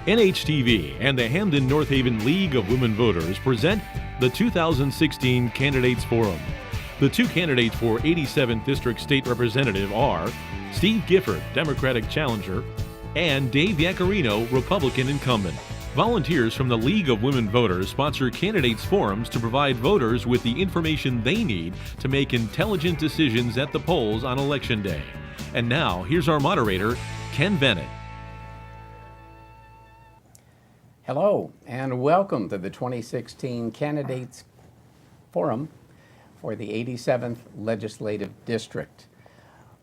NHTV and the Hamden North Haven League of Women Voters present the 2016 Candidates Forum. The two candidates for 87th District State Representative are Steve Gifford, Democratic challenger, and Dave Yaccarino, Republican incumbent. Volunteers from the League of Women Voters sponsor candidates forums to provide voters with the information they need to make intelligent decisions at the polls on Election Day. And now, here's our moderator, Ken Bennett. Hello, and welcome to the 2016 Candidates Forum for the 87th Legislative District.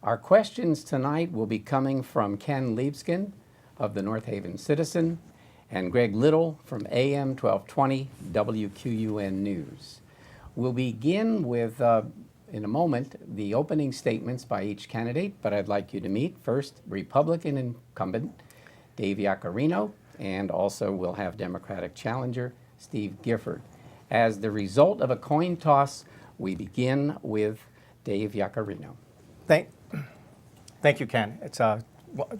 Our questions tonight will be coming from Ken Liebskin of the North Haven Citizen and Greg Little from AM 1220 WQUN News. We'll begin with, in a moment, the opening statements by each candidate, but I'd like you to meet first Republican incumbent Dave Yaccarino, and also we'll have Democratic challenger Steve Gifford. As the result of a coin toss, we begin with Dave Yaccarino. Thank you, Ken. It's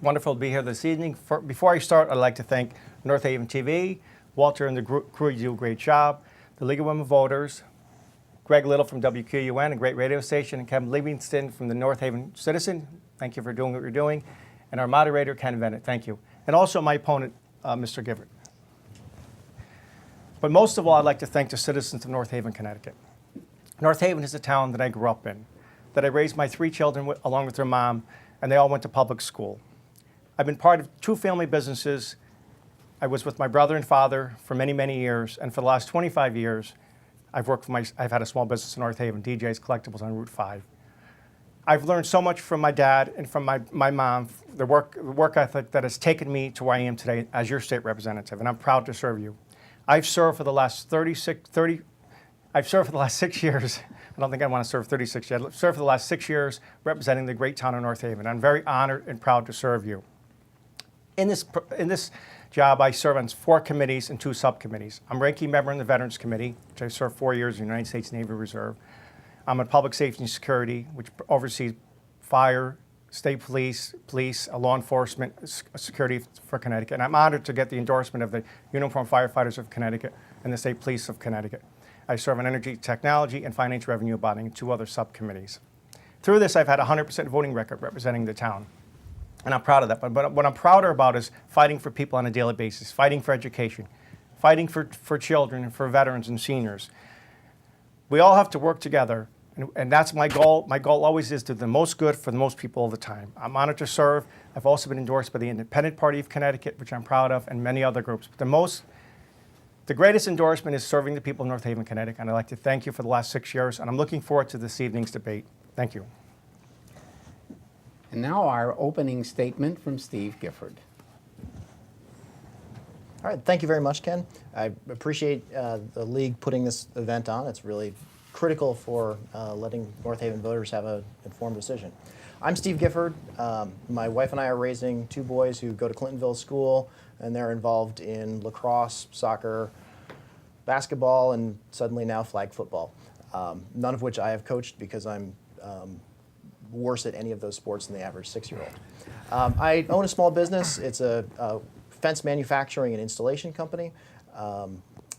wonderful to be here this evening. Before I start, I'd like to thank North Haven TV, Walter and the crew, you do a great job, the League of Women Voters, Greg Little from WQUN, a great radio station, and Kevin Livingston from the North Haven Citizen. Thank you for doing what you're doing. And our moderator, Ken Bennett, thank you. And also my opponent, Mr. Gifford. But most of all, I'd like to thank the citizens of North Haven, Connecticut. North Haven is a town that I grew up in, that I raised my three children along with their mom, and they all went to public school. I've been part of two family businesses. I was with my brother and father for many, many years, and for the last 25 years, I've had a small business in North Haven, DJ's Collectibles on Route 5. I've learned so much from my dad and from my mom, the work ethic that has taken me to where I am today as your state representative, and I'm proud to serve you. I've served for the last 6 years. I don't think I want to serve 36 yet. I've served for the last 6 years representing the great town of North Haven. I'm very honored and proud to serve you. In this job, I serve on 4 committees and 2 subcommittees. I'm ranking member in the Veterans Committee, which I served 4 years in the United States Navy Reserve. I'm on Public Safety and Security, which oversees fire, state police, law enforcement, security for Connecticut. And I'm honored to get the endorsement of the Uniformed Firefighters of Connecticut and the State Police of Connecticut. I serve on Energy Technology and Financial Revenue Bonding and 2 other subcommittees. Through this, I've had a 100% voting record representing the town. And I'm proud of that. But what I'm prouder about is fighting for people on a daily basis, fighting for education, fighting for children and for veterans and seniors. We all have to work together, and that's my goal. My goal always is to do the most good for the most people all the time. I'm honored to serve. I've also been endorsed by the Independent Party of Connecticut, which I'm proud of, and many other groups. But the greatest endorsement is serving the people of North Haven, Connecticut, and I'd like to thank you for the last 6 years, and I'm looking forward to this evening's debate. Thank you. And now our opening statement from Steve Gifford. All right, thank you very much, Ken. I appreciate the League putting this event on. It's really critical for letting North Haven voters have an informed decision. I'm Steve Gifford. My wife and I are raising 2 boys who go to Clintonville School, and they're involved in lacrosse, soccer, basketball, and suddenly now flag football. None of which I have coached because I'm worse at any of those sports than the average 6-year-old. I own a small business. It's a fence manufacturing and installation company.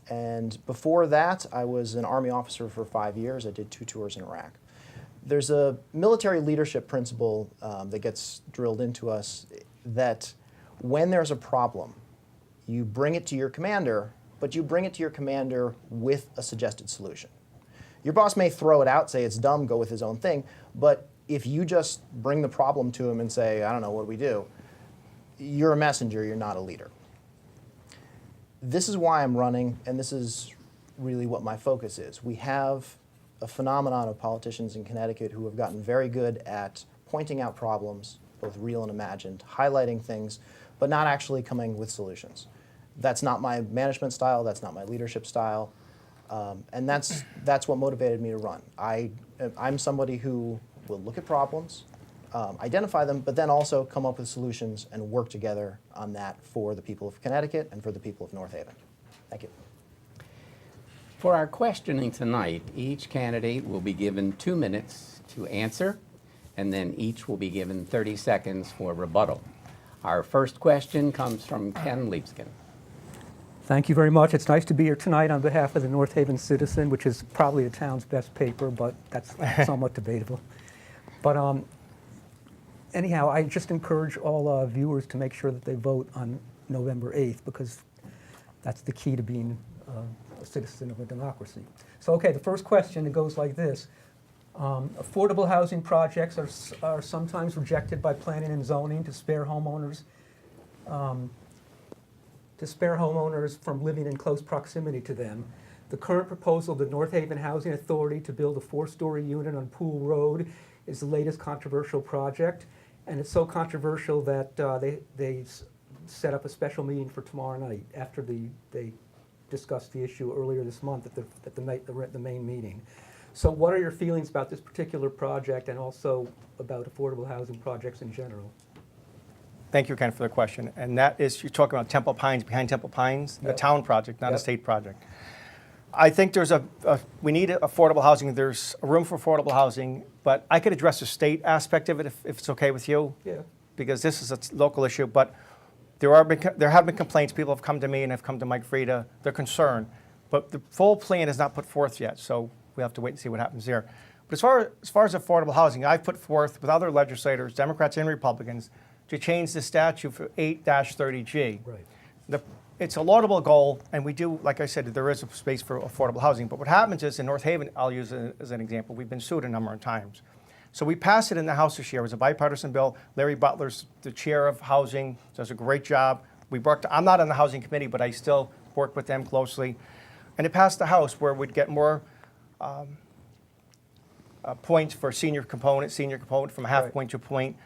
And before that, I was an Army officer for 5 years. I did 2 tours in Iraq. There's a military leadership principle that gets drilled into us that when there's a problem, you bring it to your commander, but you bring it to your commander with a suggested solution. Your boss may throw it out, say it's dumb, go with his own thing, but if you just bring the problem to him and say, I don't know, what do we do? You're a messenger, you're not a leader. This is why I'm running, and this is really what my focus is. We have a phenomenon of politicians in Connecticut who have gotten very good at pointing out problems, both real and imagined, highlighting things, but not actually coming with solutions. That's not my management style, that's not my leadership style, and that's what motivated me to run. I'm somebody who will look at problems, identify them, but then also come up with solutions and work together on that for the people of Connecticut and for the people of North Haven. Thank you. For our questioning tonight, each candidate will be given 2 minutes to answer, and then each will be given 30 seconds for rebuttal. Our first question comes from Ken Liebskin. Thank you very much. It's nice to be here tonight on behalf of the North Haven Citizen, which is probably the town's best paper, but that's somewhat debatable. But anyhow, I just encourage all viewers to make sure that they vote on November 8th, because that's the key to being a citizen of a democracy. So, okay, the first question, it goes like this. Affordable housing projects are sometimes rejected by planning and zoning to spare homeowners from living in close proximity to them. The current proposal of the North Haven Housing Authority to build a 4-story unit on Pool Road is the latest controversial project, and it's so controversial that they set up a special meeting for tomorrow night after they discussed the issue earlier this month at the main meeting. So what are your feelings about this particular project and also about affordable housing projects in general? Thank you, Ken, for the question. And that is, you're talking about Temple Pines, behind Temple Pines, a Yep. town project, not a Yep. state project. I think there's we need affordable housing. There's a room for affordable housing, but I could address the state aspect of it if it's okay with you. Yeah. Because this is a local issue, but there have been complaints. People have come to me and have come to Mike Frieda. They're concerned, but the full plan is not put forth yet, so we have to wait and see what happens there. But as far as affordable housing, I've put forth with other legislators, Democrats and Republicans, to change the statute for 8-30G. Right. It's a laudable goal, and we do, like I said, there is a space for affordable housing. But what happens is in North Haven, I'll use it as an example, we've been sued a number of times. So we passed it in the House this year. It was a bipartisan bill. Larry Butler's the chair of housing, does a great job. I'm not on the housing committee, but I still work with them closely. And it passed the House where we'd get more points for senior component from a half Right. point to a point.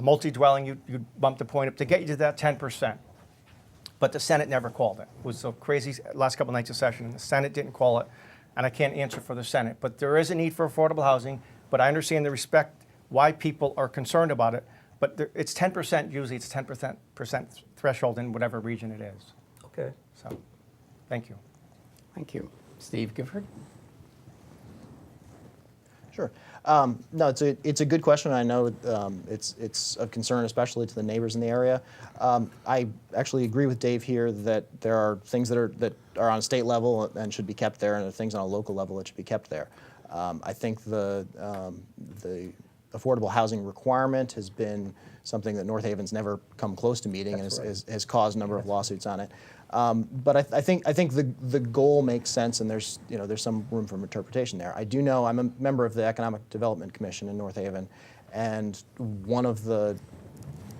Multi-dwelling, you'd bump the point up to get you to that 10%. But the Senate never called it. It was so crazy last couple nights of session. The Senate didn't call it, and I can't answer for the Senate. But there is a need for affordable housing, but I understand the respect why people are concerned about it. But it's 10%, usually it's 10% threshold in whatever region it is. Okay. So, thank you. Thank you. Steve Gifford? Sure. No, it's a good question. I know it's of concern, especially to the neighbors in the area. I actually agree with Dave here that there are things that are on a state level and should be kept there, and there are things on a local level that should be kept there. I think the affordable housing requirement has been something that North Haven's never come close to meeting, and has caused a number of lawsuits on it. But I think the goal makes sense, and there's some room for interpretation there. I do know I'm a member of the Economic Development Commission in North Haven, and one of the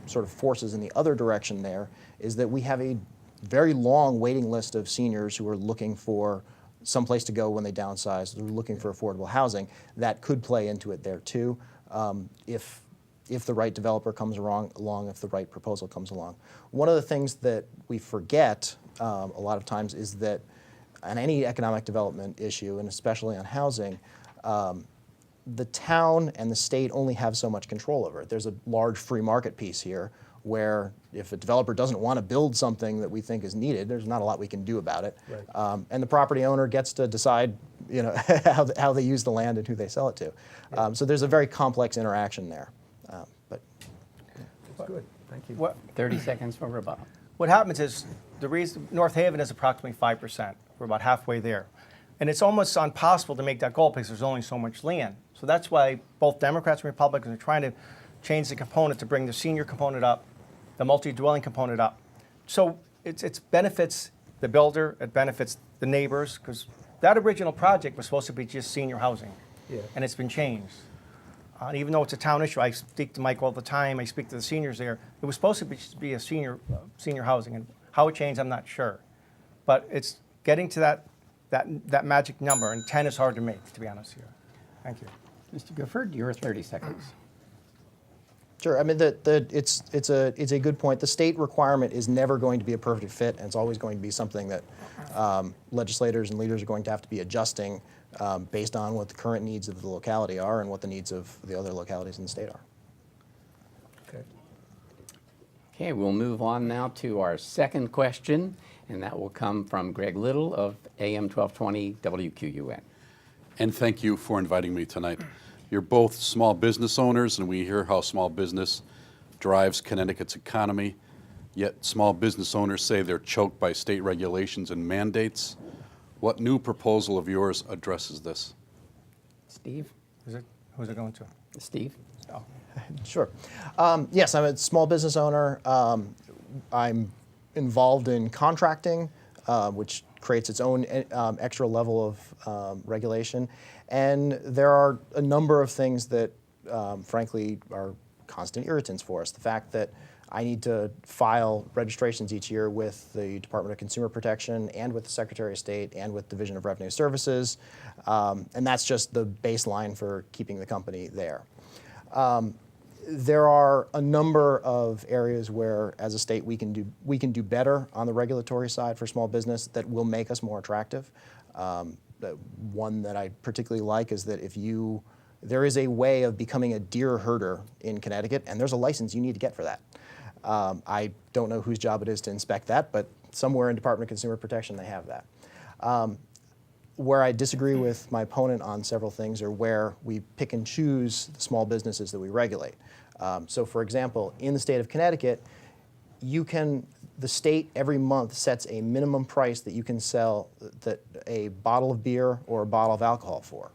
sort of forces in the other direction there is that we have a very long waiting list of seniors who are looking for some place to go when they downsize. They're looking for affordable housing. That could play into it there too, if the right developer comes along, if the right proposal comes along. One of the things that we forget a lot of times is that on any economic development issue, and especially on housing, the town and the state only have so much control over it. There's a large free market piece here where if a developer doesn't want to build something that we think is needed, there's not a lot we can do about it. Right. And the property owner gets to decide how they use the land and who they sell it to. So there's a very complex interaction there. That's good. Thank you. 30 seconds for rebuttal. What happens is the reason North Haven is approximately 5%. We're about halfway there. And it's almost impossible to make that goal because there's only so much land. So that's why both Democrats and Republicans are trying to change the component to bring the senior component up, the multi-dwelling component up. So it benefits the builder, it benefits the neighbors, because that original project was supposed to be just senior housing. Yeah. And it's been changed. And even though it's a town issue, I speak to Mike all the time, I speak to the seniors there, it was supposed to be a senior housing. And how it changed, I'm not sure. But it's getting to that magic number, and 10 is hard to make, to be honest here. Thank you. Mr. Gifford, your 30 seconds. Sure. I mean, it's a good point. The state requirement is never going to be a perfect fit, and it's always going to be something that legislators and leaders are going to have to be adjusting based on what the current needs of the locality are and what the needs of the other localities in the state are. Okay. Okay, we'll move on now to our second question, and that will come from Greg Little of AM 1220 WQUN. And thank you for inviting me tonight. You're both small business owners, and we hear how small business drives Connecticut's economy. Yet small business owners say they're choked by state regulations and mandates. What new proposal of yours addresses this? Steve? Who's it going to? Steve? Oh. Sure. Yes, I'm a small business owner. I'm involved in contracting, which creates its own extra level of regulation. And there are a number of things that, frankly, are constant irritants for us. The fact that I need to file registrations each year with the Department of Consumer Protection and with the Secretary of State and with Division of Revenue Services. And that's just the baseline for keeping the company there. There are a number of areas where, as a state, we can do better on the regulatory side for small business that will make us more attractive. The one that I particularly like is that there is a way of becoming a deer herder in Connecticut, and there's a license you need to get for that. I don't know whose job it is to inspect that, but somewhere in Department of Consumer Protection they have that. Where I disagree with my opponent on several things are where we pick and choose the small businesses that we regulate. So for example, in the state of Connecticut, the state every month sets a minimum price that you can sell a bottle of beer or a bottle of alcohol for.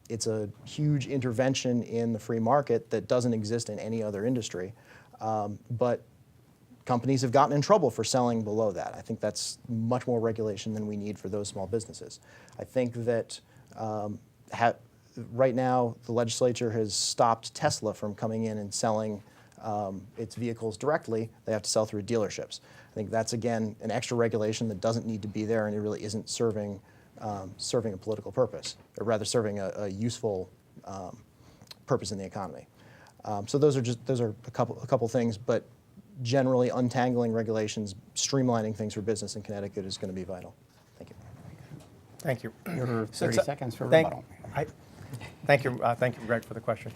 It's a huge intervention in the free market that doesn't exist in any other industry. But companies have gotten in trouble for selling below that. I think that's much more regulation than we need for those small businesses. I think that right now the legislature has stopped Tesla from coming in and selling its vehicles directly. They have to sell through dealerships. I think that's, again, an extra regulation that doesn't need to be there, and it really isn't serving a political purpose, or rather serving a useful purpose in the economy. So those are a couple things, but generally untangling regulations, streamlining things for business in Connecticut is going to be vital. Thank you. Thank you. Your 30 seconds for rebuttal. Thank you, Greg, for the question.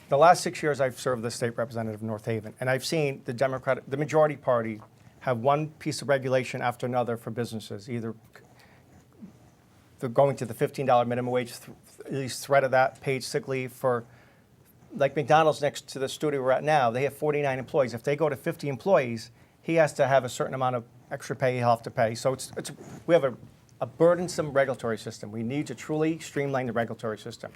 The last 6 years I've served the state representative of North Haven, and I've seen the majority party have one piece of regulation after another for businesses, either they're going to the $15 minimum wage, at least threat of that, paid sick leave for, like McDonald's next to the studio we're at now, they have 49 employees. If they go to 50 employees, he has to have a certain amount of extra pay he'll have to pay. So we have a burdensome regulatory system. We need to truly streamline the regulatory system.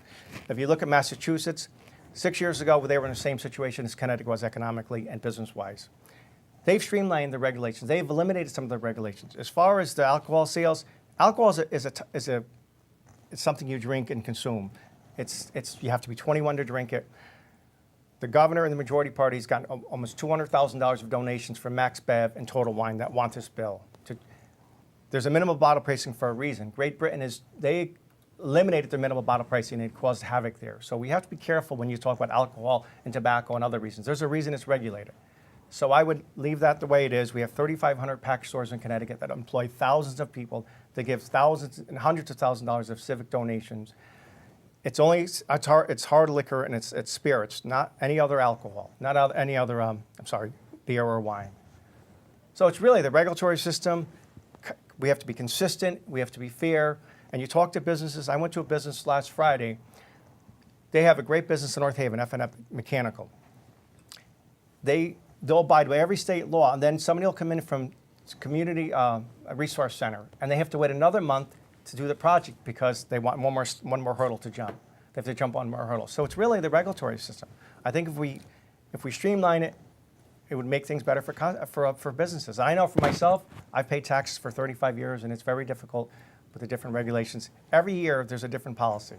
If you look at Massachusetts, 6 years ago, they were in the same situation as Connecticut was economically and business-wise. They've streamlined the regulations. They've eliminated some of the regulations. As far as the alcohol sales, alcohol is something you drink and consume. You have to be 21 to drink it. The governor and the majority party has gotten almost $200,000 of donations from Max Bev and Total Wine that want this bill. There's a minimum bottle pricing for a reason. Great Britain they eliminated their minimum bottle pricing and it caused havoc there. So we have to be careful when you talk about alcohol and tobacco and other reasons. There's a reason it's regulated. So I would leave that the way it is. We have 3,500 package stores in Connecticut that employ thousands of people. They give thousands and hundreds of thousands of dollars of civic donations. It's hard liquor and it's spirits, not any other alcohol, not any other, beer or wine. So it's really the regulatory system. We have to be consistent. We have to be fair. And you talk to businesses. I went to a business last Friday. They have a great business in North Haven, F&F Mechanical. They'll abide by every state law, and then somebody will come in from community resource center, and they have to wait another month to do the project because they want one more hurdle to jump. They have to jump on more hurdles. So it's really the regulatory system. I think if we streamline it, it would make things better for businesses. I know for myself, I've paid taxes for 35 years, and it's very difficult with the different regulations. Every year, there's a different policy.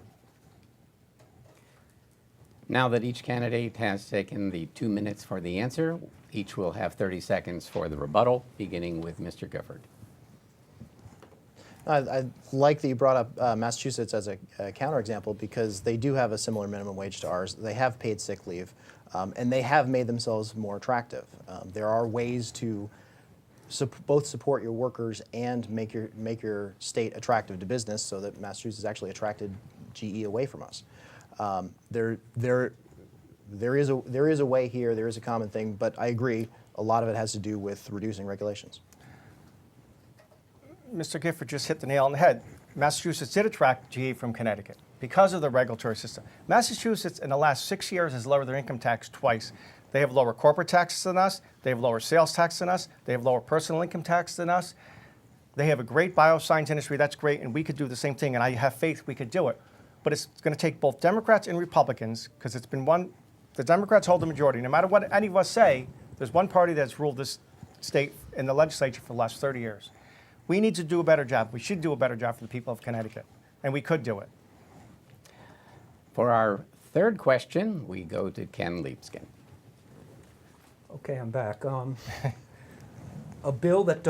Now that each candidate has taken the 2 minutes for the answer, each will have 30 seconds for the rebuttal, beginning with Mr. Gifford. I like that you brought up Massachusetts as a counterexample because they do have a similar minimum wage to ours. They have paid sick leave, and they have made themselves more attractive. There are ways to both support your workers and make your state attractive to business so that Massachusetts actually attracted GE away from us. There is a way here, there is a common thing, but I agree, a lot of it has to do with reducing regulations. Mr. Gifford just hit the nail on the head. Massachusetts did attract GE from Connecticut because of the regulatory system. Massachusetts in the last 6 years has lowered their income tax twice. They have lower corporate taxes than us. They have lower sales tax than us. They have lower personal income tax than us. They have a great bioscience industry. That's great, and we could do the same thing, and I have faith we could do it. But it's going to take both Democrats and Republicans, because it's been the Democrats hold the majority. No matter what any of us say, there's one party that's ruled this state in the legislature for the last 30 years. We need to do a better job. We should do a better job for the people of Connecticut, and we could do it. For our third question, we go to Ken Liebskin. Okay, I'm back. A bill that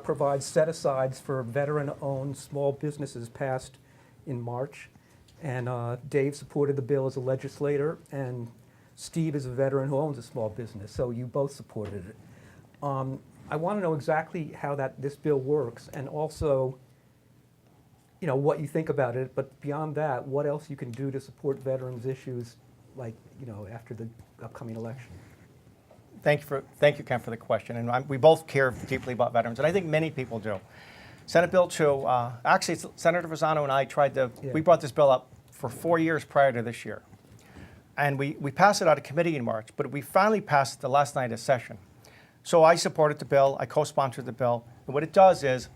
provides set-asides for veteran-owned small businesses passed in March, and Dave supported the bill as a legislator, and Steve is a veteran who owns a small business, so you both supported it. I want to know exactly how this bill works, and also, what you think about it. But beyond that, what else you can do to support veterans' issues, like after the upcoming election. Thank you, Ken, for the question. And we both care deeply about veterans, and I think many people do. Senate Bill 2, actually, Senator Fasano and I we brought this bill up for 4 years prior to this year. And we passed it out of committee in March, but we finally passed it the last night of session. So I supported the bill, I co-sponsored the bill. And what it does is,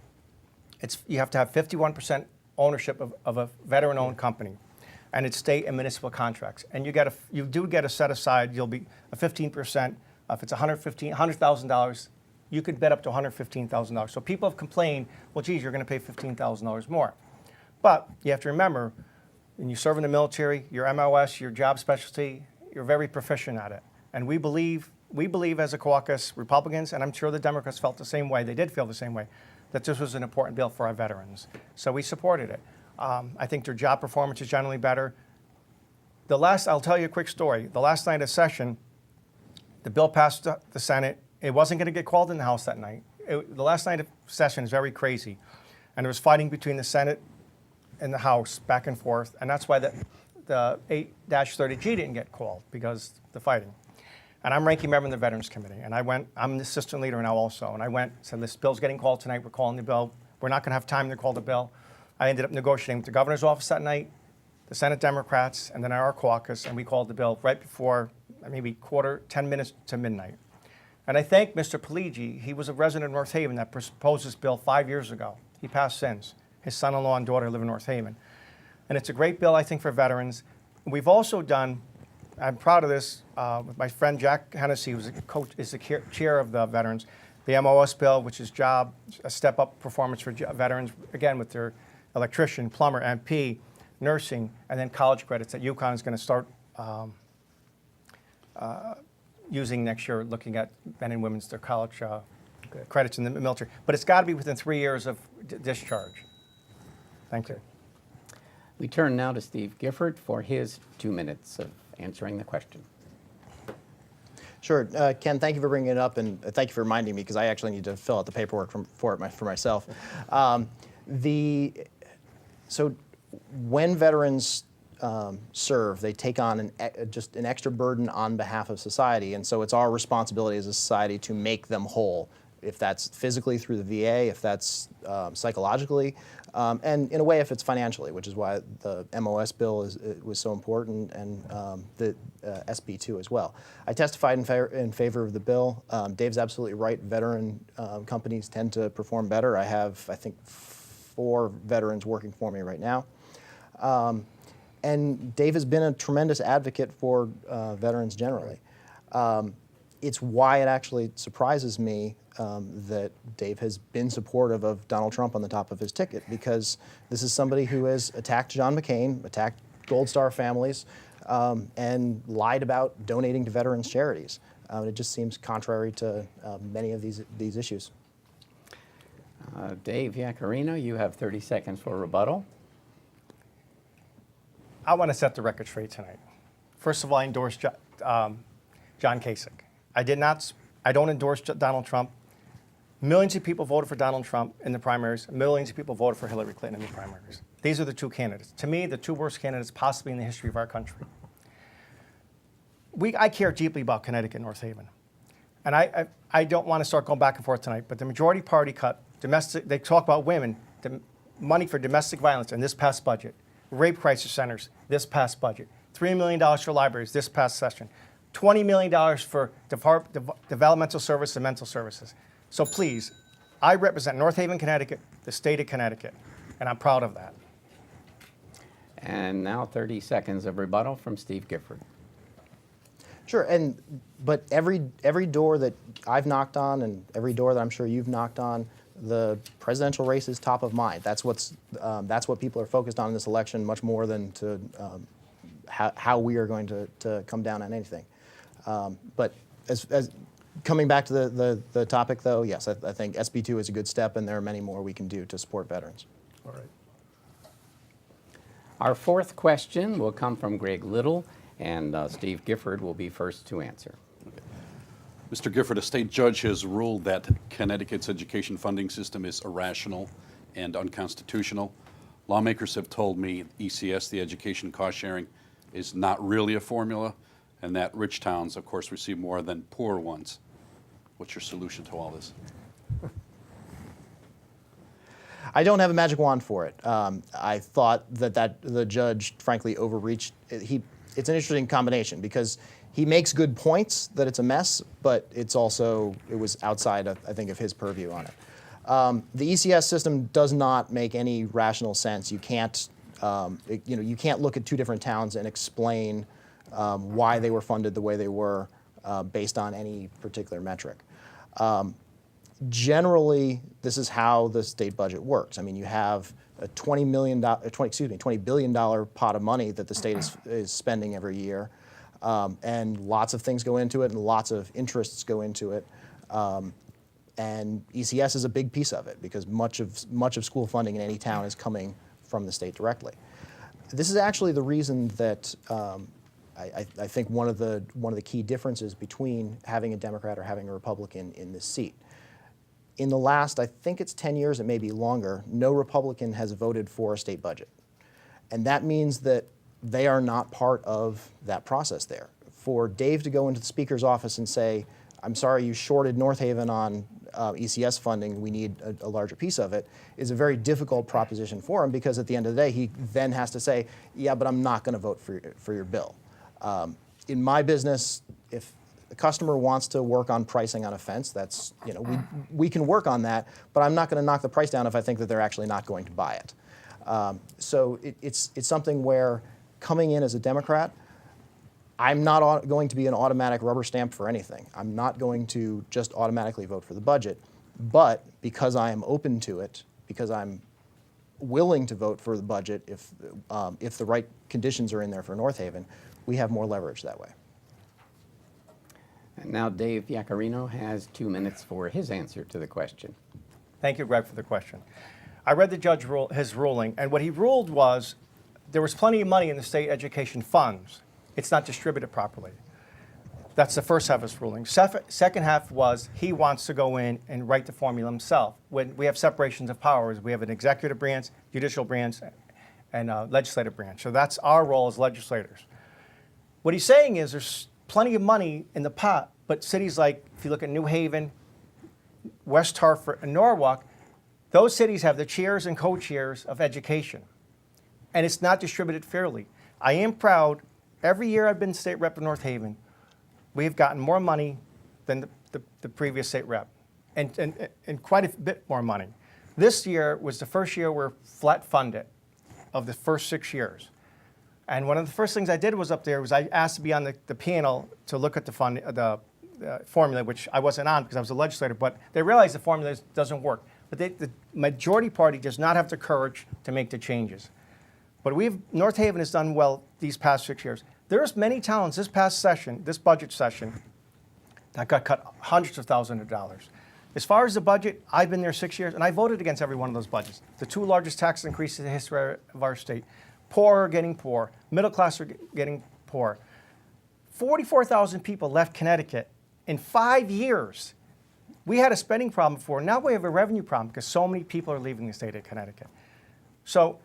you have to have 51% ownership of a veteran-owned company, and it's state and municipal contracts. And you do get a set aside. You'll be a 15%. If it's $100,000, you could bet up to $115,000. So people have complained, well, geez, you're going to pay $15,000 more. But you have to remember, when you serve in the military, your MOS, your job specialty, you're very proficient at it. And we believe as a caucus, Republicans, and I'm sure the Democrats felt the same way, they did feel the same way, that this was an important bill for our veterans. So we supported it. I think their job performance is generally better. I'll tell you a quick story. The last night of session, the bill passed the Senate. It wasn't going to get called in the House that night. The last night of session is very crazy. And there was fighting between the Senate and the House back and forth. And that's why the 8-30G didn't get called, because the fighting. And I'm ranking member in the Veterans Committee. And I'm the assistant leader now also. And I said, this bill's getting called tonight. We're calling the bill. We're not going to have time to call the bill. I ended up negotiating with the governor's office that night, the Senate Democrats, and then our caucus. And we called the bill right before maybe 10 minutes to midnight. And I thank Mr. Peligi. He was a resident of North Haven that proposed this bill 5 years ago. He passed since. His son-in-law and daughter live in North Haven. And it's a great bill, I think, for veterans. We've also done, I'm proud of this, with my friend Jack Hennessy, who's is the chair of the veterans, the MOS bill, which is a step-up performance for veterans, again, with their electrician, plumber, MP, nursing, and then college credits that UConn is going to start using next year, looking at men and women's their college credits in the military. But it's got to be within 3 years of discharge. Thank you. We turn now to Steve Gifford for his 2 minutes of answering the question. Sure. Ken, thank you for bringing it up, and thank you for reminding me, because I actually need to fill out the paperwork for myself. So when veterans serve, they take on just an extra burden on behalf of society, and so it's our responsibility as a society to make them whole, if that's physically through the VA, if that's psychologically, and in a way if it's financially, which is why the MOS bill was so important, and the SB 2 as well. I testified in favor of the bill. Dave's absolutely right. Veteran companies tend to perform better. I have, I think, 4 veterans working for me right now. And Dave has been a tremendous advocate for veterans generally. It's why it actually surprises me that Dave has been supportive of Donald Trump on the top of his ticket, because this is somebody who has attacked John McCain, attacked Gold Star families, and lied about donating to veterans charities. It just seems contrary to many of these issues. Dave Yaccarino, you have 30 seconds for rebuttal. I want to set the record straight tonight. First of all, I endorse John Kasich. I don't endorse Donald Trump. Millions of people voted for Donald Trump in the primaries. Millions of people voted for Hillary Clinton in the primaries. These are the 2 candidates. To me, the 2 worst candidates possibly in the history of our country. I care deeply about Connecticut and North Haven. And I don't want to start going back and forth tonight, but the majority party cut they talk about women, money for domestic violence in this past budget, rape crisis centers, this past budget, $3 million for libraries this past session, $20 million for developmental service and mental services. So please, I represent North Haven, Connecticut, the state of Connecticut, and I'm proud of that. And now 30 seconds of rebuttal from Steve Gifford. Sure, but every door that I've knocked on and every door that I'm sure you've knocked on, the presidential race is top of mind. That's what people are focused on in this election, much more than to how we are going to come down on anything. But as coming back to the topic, though, yes, I think SB2 is a good step, and there are many more we can do to support veterans. All right. Our fourth question will come from Greg Little, and Steve Gifford will be first to answer. Mr. Gifford, a state judge has ruled that Connecticut's education funding system is irrational and unconstitutional. Lawmakers have told me ECS, the education cost sharing, is not really a formula, and that rich towns, of course, receive more than poor ones. What's your solution to all this? I don't have a magic wand for it. I thought that the judge, frankly, overreached. It's an interesting combination because he makes good points that it's a mess, but it was outside, I think, of his purview on it. The ECS system does not make any rational sense. You can't, you can't look at two different towns and explain why they were funded the way they were based on any particular metric. Generally, this is how the state budget works. I mean, you have a $20 billion pot of money that the state is spending every year, and lots of things go into it, and lots of interests go into it, and ECS is a big piece of it because much of school funding in any town is coming from the state directly. This is actually the reason that I think one of the key differences between having a Democrat or having a Republican in this seat. In the last, I think it's 10 years, it may be longer, no Republican has voted for a state budget. And that means that they are not part of that process there. For Dave to go into the Speaker's office and say, I'm sorry you shorted North Haven on ECS funding, we need a larger piece of it, is a very difficult proposition for him because at the end of the day, he then has to say, yeah, but I'm not going to vote for your bill. In my business, if the customer wants to work on pricing on a fence, that's, we can work on that, but I'm not going to knock the price down if I think that they're actually not going to buy it. So it's something where coming in as a Democrat, I'm not going to be an automatic rubber stamp for anything. I'm not going to just automatically vote for the budget, but because I am open to it, because I'm willing to vote for the budget if the right conditions are in there for North Haven, we have more leverage that way. And now Dave Yaccarino has 2 minutes for his answer to the question. Thank you, Greg, for the question. I read the judge his ruling, and what he ruled was there was plenty of money in the state education funds. It's not distributed properly. That's the first half of his ruling. Second half was he wants to go in and write the formula himself. When we have separations of powers, we have an executive branch, judicial branch, and a legislative branch. So that's our role as legislators. What he's saying is there's plenty of money in the pot, but cities like, if you look at New Haven, West Hartford, and Norwalk, those cities have the chairs and co-chairs of education, and it's not distributed fairly. I am proud, every year I've been state rep of North Haven, we have gotten more money than the previous state rep, and quite a bit more money. This year was the first year we're flat funded of the first 6 years. And one of the first things I did was up there was I asked to be on the panel to look at the formula, which I wasn't on because I was a legislator, but they realized the formula doesn't work. But the majority party does not have the courage to make the changes. But North Haven has done well these past 6 years. There's many towns this budget session, that got cut hundreds of thousands of dollars. As far as the budget, I've been there 6 years, and I voted against every one of those budgets. The 2 largest tax increases in the history of our state. Poor are getting poor. Middle class are getting poor. 44,000 people left Connecticut in 5 years. We had a spending problem before. Now we have a revenue problem because so many people are leaving the state of Connecticut. So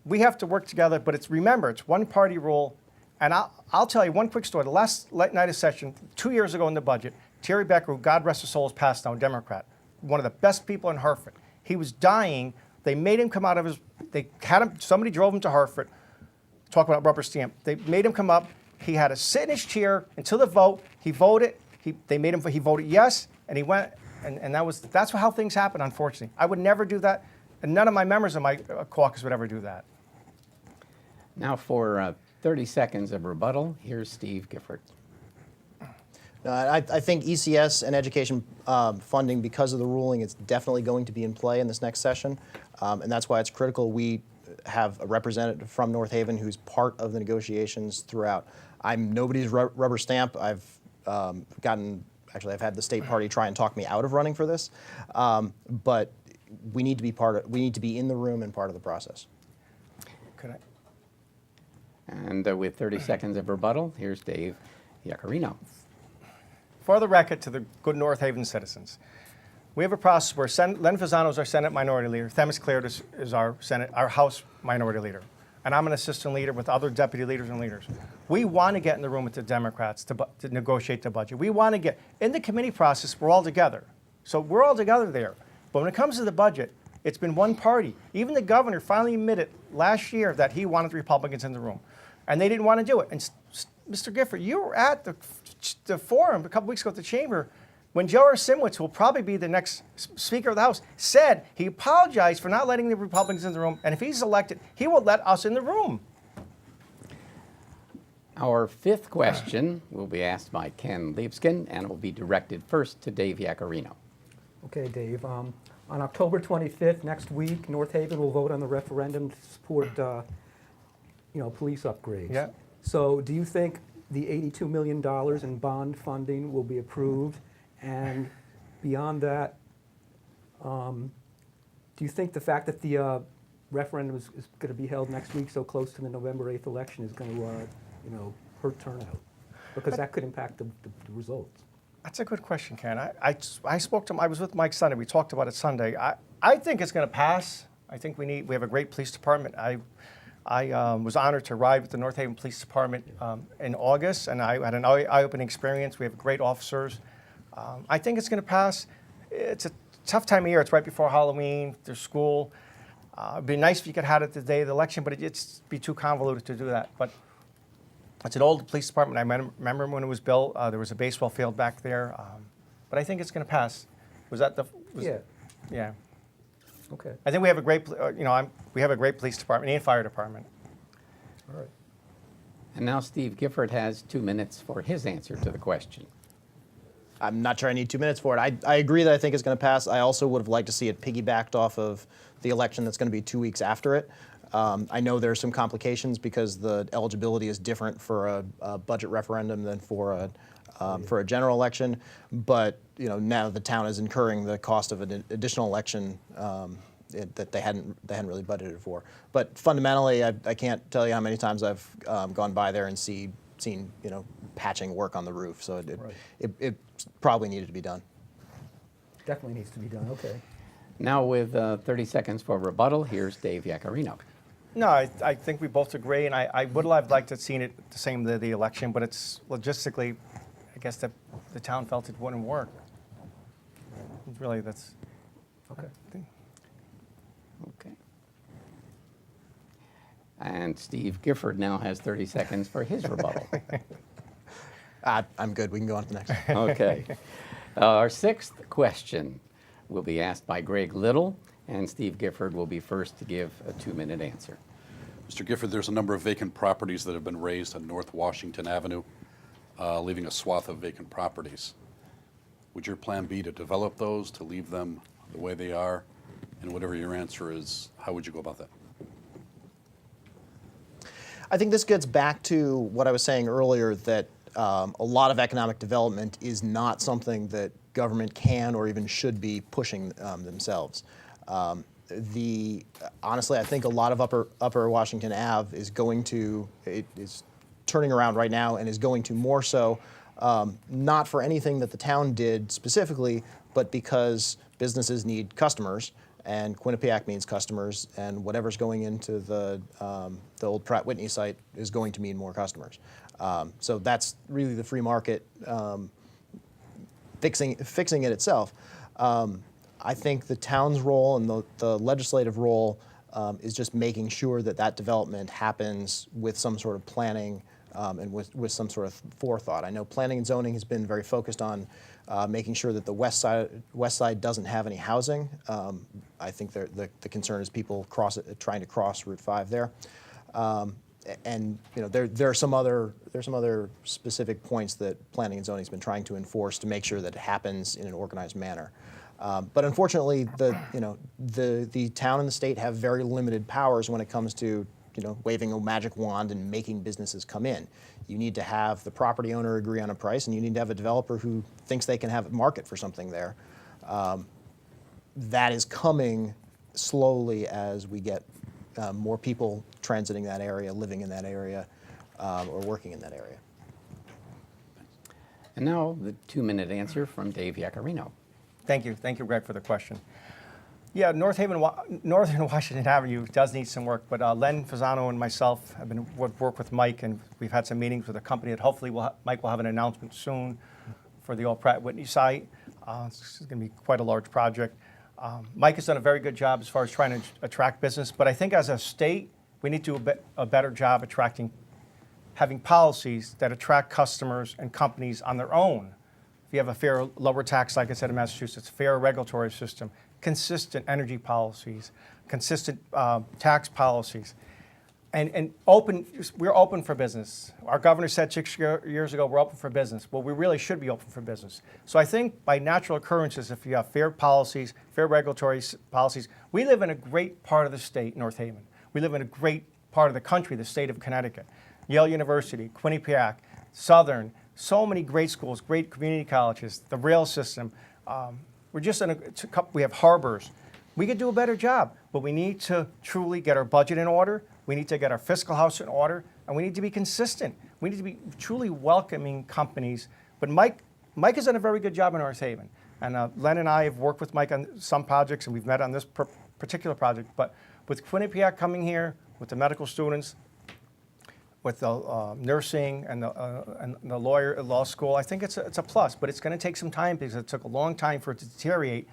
we have to work together, but remember, it's one party rule. And I'll tell you one quick story. The last night of session, 2 years ago in the budget, Terry Becker, who God rest his soul, has passed now, Democrat, one of the best people in Hartford. He was dying. They made him come out of somebody drove him to Hartford, talk about rubber stamp. They made him come up. He had to sit in his chair until the vote. He voted. He voted yes, and he went. And that's how things happen, unfortunately. I would never do that, and none of my members of my caucus would ever do that. Now for 30 seconds of rebuttal, here's Steve Gifford. I think ECS and education funding, because of the ruling, it's definitely going to be in play in this next session, and that's why it's critical we have a representative from North Haven who's part of the negotiations throughout. I'm nobody's rubber stamp. I've had the state party try and talk me out of running for this, but we need to be in the room and part of the process. Could I? And with 30 seconds of rebuttal, here's Dave Yaccarino. For the record, to the good North Haven citizens, we have a process where Len Fasano is our Senate Minority Leader, Themis Cleard is our House Minority Leader, and I'm an assistant leader with other deputy leaders and leaders. We want to get in the room with the Democrats to negotiate the budget. We want to get in the committee process. We're all together, so we're all together there. But when it comes to the budget, it's been one party. Even the governor finally admitted last year that he wanted the Republicans in the room, and they didn't want to do it. And Mr. Gifford, you were at the forum a couple weeks ago at the chamber when Joe Simwitz, who will probably be the next Speaker of the House, said he apologized for not letting the Republicans in the room, and if he's elected, he will let us in the room. Our fifth question will be asked by Ken Liebskin and will be directed first to Dave Yaccarino. Okay, Dave. On October 25th, next week, North Haven will vote on the referendum to support, police upgrades. Yeah. So, do you think the $82 million in bond funding will be approved? And beyond that, do you think the fact that the referendum is going to be held next week, so close to the November 8th election, is going to hurt turnout? Because that could impact the results. That's a good question, Ken. I spoke to him. I was with Mike Sunday. We talked about it Sunday. I think it's going to pass. I think we have a great police department. I was honored to ride with the North Haven Police Department in August, and I had an eye-opening experience. We have great officers. I think it's going to pass. It's a tough time of year. It's right before Halloween. There's school. It'd be nice if you could have it the day of the election, but it'd be too convoluted to do that. But it's an old police department. I remember when it was built. There was a baseball field back there. But I think it's going to pass. Yeah. Yeah. Okay. I think we have a great, we have a great police department and fire department. All right. And now Steve Gifford has 2 minutes for his answer to the question. I'm not sure I need 2 minutes for it. I agree that I think it's going to pass. I also would have liked to see it piggybacked off of the election that's going to be 2 weeks after it. I know there are some complications because the eligibility is different for a budget referendum than for a general election. But now the town is incurring the cost of an additional election that they hadn't really budgeted for. But fundamentally, I can't tell you how many times I've gone by there and seen patching work on the roof. So it probably needed to be done. Definitely needs to be done. Okay. Now with 30 seconds for rebuttal, here's Dave Yaccarino. No, I think we both agree, and I would have liked to have seen it the same day of the election, but it's logistically, I guess the town felt it wouldn't work. Really, that's Okay. Okay. And Steve Gifford now has 30 seconds for his rebuttal. I'm good. We can go on to the next one. Okay. Our sixth question will be asked by Greg Little, and Steve Gifford will be first to give a 2-minute answer. Mr. Gifford, there's a number of vacant properties that have been raised on North Washington Avenue, leaving a swath of vacant properties. Would your plan be to develop those, to leave them the way they are? And whatever your answer is, how would you go about that? I think this gets back to what I was saying earlier, that a lot of economic development is not something that government can or even should be pushing themselves. Honestly, I think a lot of Upper Washington Ave is turning around right now and is going to more so, not for anything that the town did specifically, but because businesses need customers, and Quinnipiac means customers, and whatever's going into the old Pratt Whitney site is going to mean more customers. So that's really the free market fixing it itself. I think the town's role and the legislative role is just making sure that that development happens with some sort of planning and with some sort of forethought. I know planning and zoning has been very focused on making sure that the west side doesn't have any housing. I think the concern is people trying to cross Route 5 there. And there are some other specific points that planning and zoning has been trying to enforce to make sure that it happens in an organized manner. But unfortunately, the town and the state have very limited powers when it comes to waving a magic wand and making businesses come in. You need to have the property owner agree on a price, and you need to have a developer who thinks they can have a market for something there. That is coming slowly as we get more people transiting that area, living in that area, or working in that area. And now the 2-minute answer from Dave Yaccarino. Thank you, Greg, for the question. Yeah, Northern Washington Avenue does need some work, but Len Fasano and myself have been work with Mike, and we've had some meetings with a company that hopefully Mike will have an announcement soon for the old Pratt Whitney site. It's going to be quite a large project. Mike has done a very good job as far as trying to attract business, but I think as a state, we need to do a better job having policies that attract customers and companies on their own. If you have a fair, lower tax, like I said in Massachusetts, fair regulatory system, consistent energy policies, consistent tax policies, and we're open for business. Our governor said 6 years ago, we're open for business. Well, we really should be open for business. So I think by natural occurrences, if you have fair policies, fair regulatory policies, we live in a great part of the state, North Haven. We live in a great part of the country, the state of Connecticut. Yale University, Quinnipiac, Southern, so many great schools, great community colleges, the rail system. We're just we have harbors. We could do a better job, but we need to truly get our budget in order. We need to get our fiscal house in order, and we need to be consistent. We need to be truly welcoming companies. But Mike has done a very good job in North Haven. And Len and I have worked with Mike on some projects, and we've met on this particular project. But with Quinnipiac coming here, with the medical students, with the nursing and the law school, I think it's a plus. But it's going to take some time because it took a long time for it to deteriorate.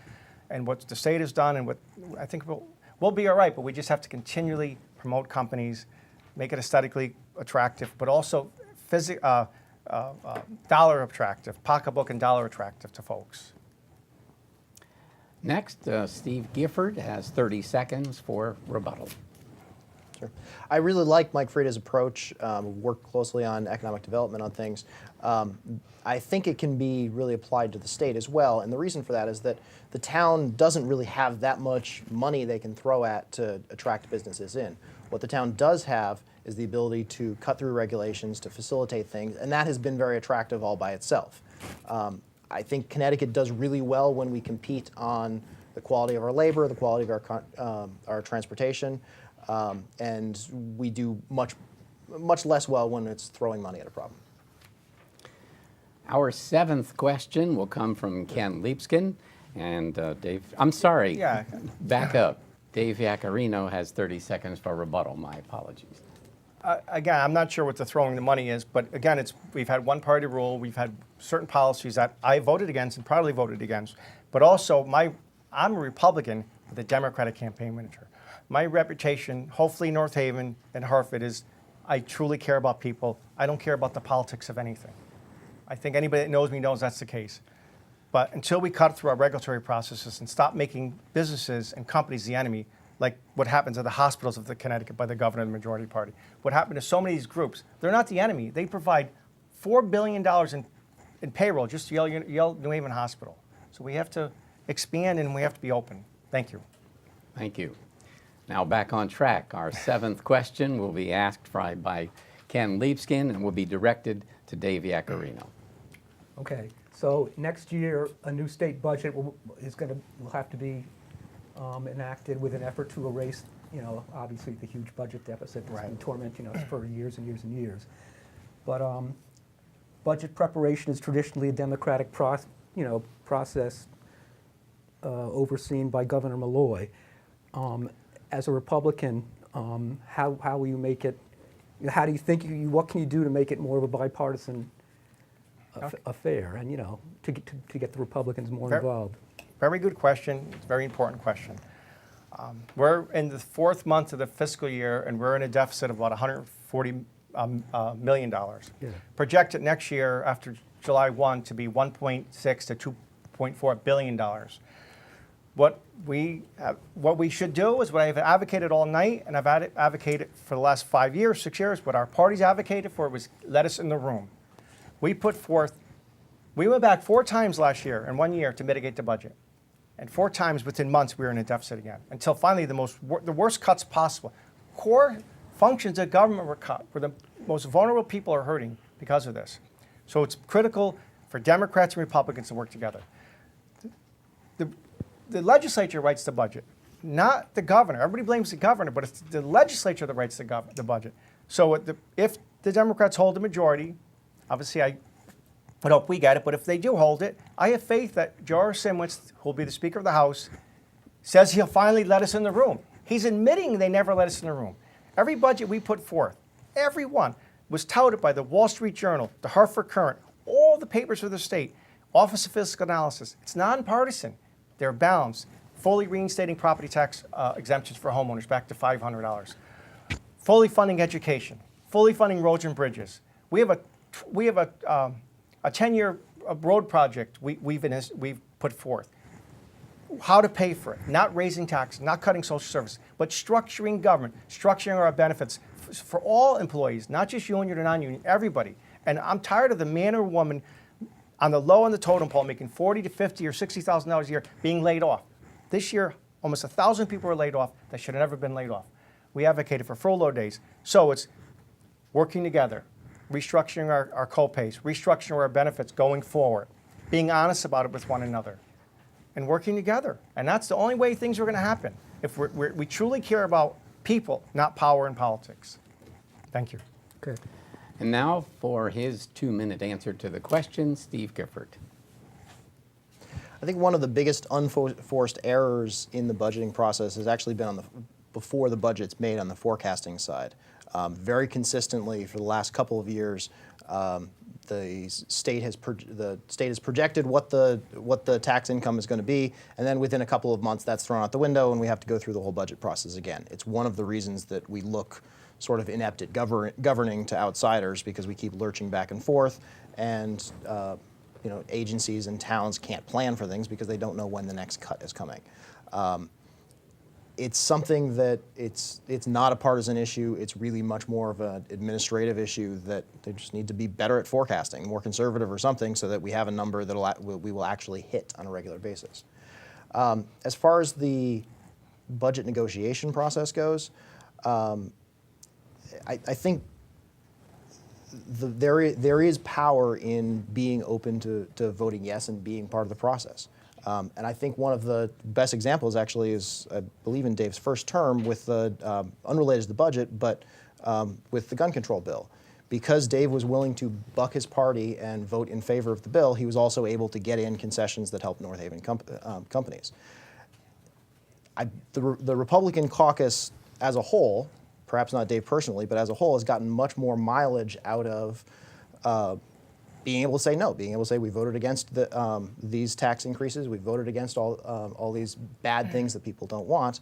And what the state has done, and what I think we'll be all right. But we just have to continually promote companies, make it aesthetically attractive, but also dollar attractive, pocketbook and dollar attractive to folks. Next, Steve Gifford has 30 seconds for rebuttal. Sure. I really like Mike Frieda's approach, worked closely on economic development on things. I think it can be really applied to the state as well, and the reason for that is that the town doesn't really have that much money they can throw at to attract businesses in. What the town does have is the ability to cut through regulations, to facilitate things, and that has been very attractive all by itself. I think Connecticut does really well when we compete on the quality of our labor, the quality of our transportation, and we do much less well when it's throwing money at a problem. Our 7th question will come from Ken Leapskin. And Dave, I'm sorry, Yeah. Back up. Dave Yaccarino has 30 seconds for rebuttal. My apologies. Again, I'm not sure what the throwing the money is, but again, we've had one-party rule. We've had certain policies that I voted against and proudly voted against. But also, I'm a Republican with a Democratic campaign manager. My reputation, hopefully North Haven and Hartford, is I truly care about people. I don't care about the politics of anything. I think anybody that knows me knows that's the case. But until we cut through our regulatory processes and stop making businesses and companies the enemy, like what happens at the hospitals of the Connecticut by the governor and the majority party, what happened to so many of these groups, they're not the enemy. They provide $4 billion in payroll just to Yale New Haven Hospital. So we have to expand and we have to be open. Thank you. Thank you. Now back on track. Our 7th question will be asked by Ken Leapskin and will be directed to Dave Yaccarino. Okay, so next year, a new state budget will have to be enacted with an effort to erase, obviously the huge budget deficit that's been tormenting us for years and years and years. But budget preparation is traditionally a democratic process overseen by Governor Malloy. As a Republican, how will you make it? How do you think? What can you do to make it more of a bipartisan affair, and to get the Republicans more involved? Very good question. It's a very important question. We're in the 4th month of the fiscal year, and we're in a deficit of about $140 million. Yeah. Projected next year, after July 1, to be $1.6 to $2.4 billion. What we should do is what I've advocated all night, and I've advocated for the last 5 years, 6 years, what our parties advocated for was let us in the room. We went back 4 times last year in 1 year to mitigate the budget. And 4 times within months we were in a deficit again, until finally the worst cuts possible. Core functions of government were cut, where the most vulnerable people are hurting because of this. So it's critical for Democrats and Republicans to work together. The legislature writes the budget, not the governor. Everybody blames the governor, but it's the legislature that writes the budget. So if the Democrats hold the majority, obviously I would hope we get it, but if they do hold it, I have faith that Joe Simwitz, who will be the Speaker of the House, says he'll finally let us in the room. He's admitting they never let us in the room. Every budget we put forth, every one, was touted by the Wall Street Journal, the Hartford Courant, all the papers of the state, Office of Fiscal Analysis. It's nonpartisan. They're balanced. Fully reinstating property tax exemptions for homeowners back to $500. Fully funding education. Fully funding roads and bridges. We have a 10-year road project we've put forth. How to pay for it, not raising taxes, not cutting social services, but structuring government, structuring our benefits for all employees, not just union or non-union, everybody. And I'm tired of the man or woman on the low end of the totem pole making $40 to $50 or $60,000 a year being laid off. This year, almost 1,000 people were laid off that should have never been laid off. We advocated for furlough days. So it's working together, restructuring our co-pays, restructuring our benefits going forward, being honest about it with one another, and working together. And that's the only way things are going to happen, if we truly care about people, not power and politics. Thank you. Okay. And now for his 2-minute answer to the question, Steve Gifford. I think one of the biggest unforced errors in the budgeting process has actually been before the budget's made on the forecasting side. Very consistently for the last couple of years, the state has projected what the tax income is going to be, and then within a couple of months that's thrown out the window, and we have to go through the whole budget process again. It's one of the reasons that we look sort of inept at governing to outsiders, because we keep lurching back and forth, and agencies and towns can't plan for things because they don't know when the next cut is coming. It's something that it's not a partisan issue. It's really much more of an administrative issue that they just need to be better at forecasting, more conservative or something, so that we have a number that we will actually hit on a regular basis. As far as the budget negotiation process goes, I think there is power in being open to voting yes and being part of the process. And I think one of the best examples actually is, I believe, in Dave's first term with the, unrelated to the budget, but with the gun control bill. Because Dave was willing to buck his party and vote in favor of the bill, he was also able to get in concessions that helped North Haven companies. The Republican caucus as a whole, perhaps not Dave personally, but as a whole, has gotten much more mileage out of being able to say no, being able to say we voted against these tax increases, we voted against all these bad things that people don't want,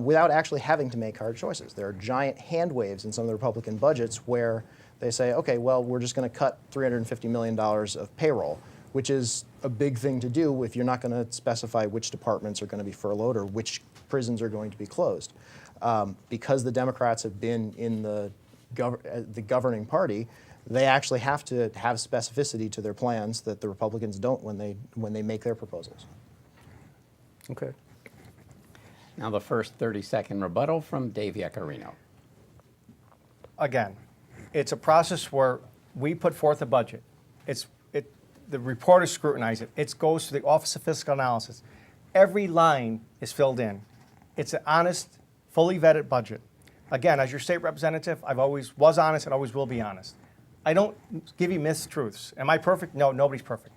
without actually having to make hard choices. There are giant hand waves in some of the Republican budgets where they say, okay, well, we're just going to cut $350 million of payroll, which is a big thing to do if you're not going to specify which departments are going to be furloughed or which prisons are going to be closed. Because the Democrats have been in the governing party, they actually have to have specificity to their plans that the Republicans don't when they make their proposals. Okay. Now the first 30-second rebuttal from Dave Yaccarino. Again, it's a process where we put forth a budget. The reporters scrutinize it. It goes to the Office of Fiscal Analysis. Every line is filled in. It's an honest, fully vetted budget. Again, as your state representative, I've always was honest and always will be honest. I don't give you mistruths. Am I perfect? No, nobody's perfect.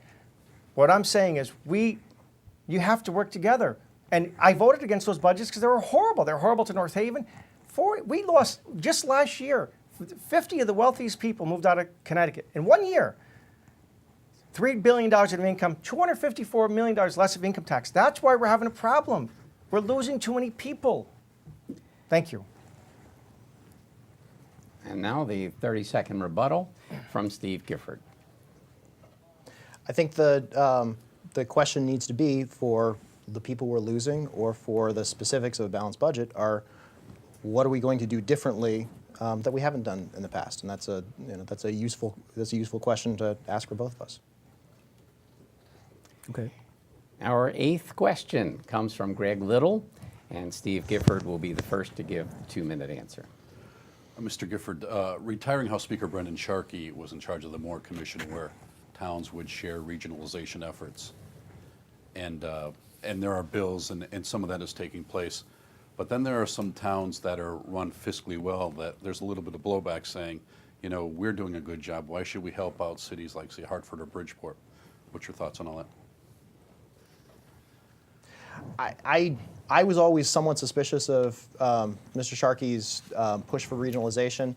What I'm saying is you have to work together. And I voted against those budgets because they were horrible. They're horrible to North Haven. We lost, just last year, 50 of the wealthiest people moved out of Connecticut. In 1 year, $3 billion of income, $254 million less of income tax. That's why we're having a problem. We're losing too many people. Thank you. And now the 30-second rebuttal from Steve Gifford. I think the question needs to be for the people we're losing or for the specifics of a balanced budget are what are we going to do differently that we haven't done in the past? And that's a useful question to ask for both of us. Okay. Our 8th question comes from Greg Little, and Steve Gifford will be the first to give a 2-minute answer. Mr. Gifford, retiring House Speaker Brendan Sharkey was in charge of the Moore Commission where towns would share regionalization efforts. And there are bills, and some of that is taking place. But then there are some towns that are run fiscally well that there's a little bit of blowback saying, you know, we're doing a good job. Why should we help out cities like, say, Hartford or Bridgeport? What's your thoughts on all that? I was always somewhat suspicious of Mr. Sharkey's push for regionalization.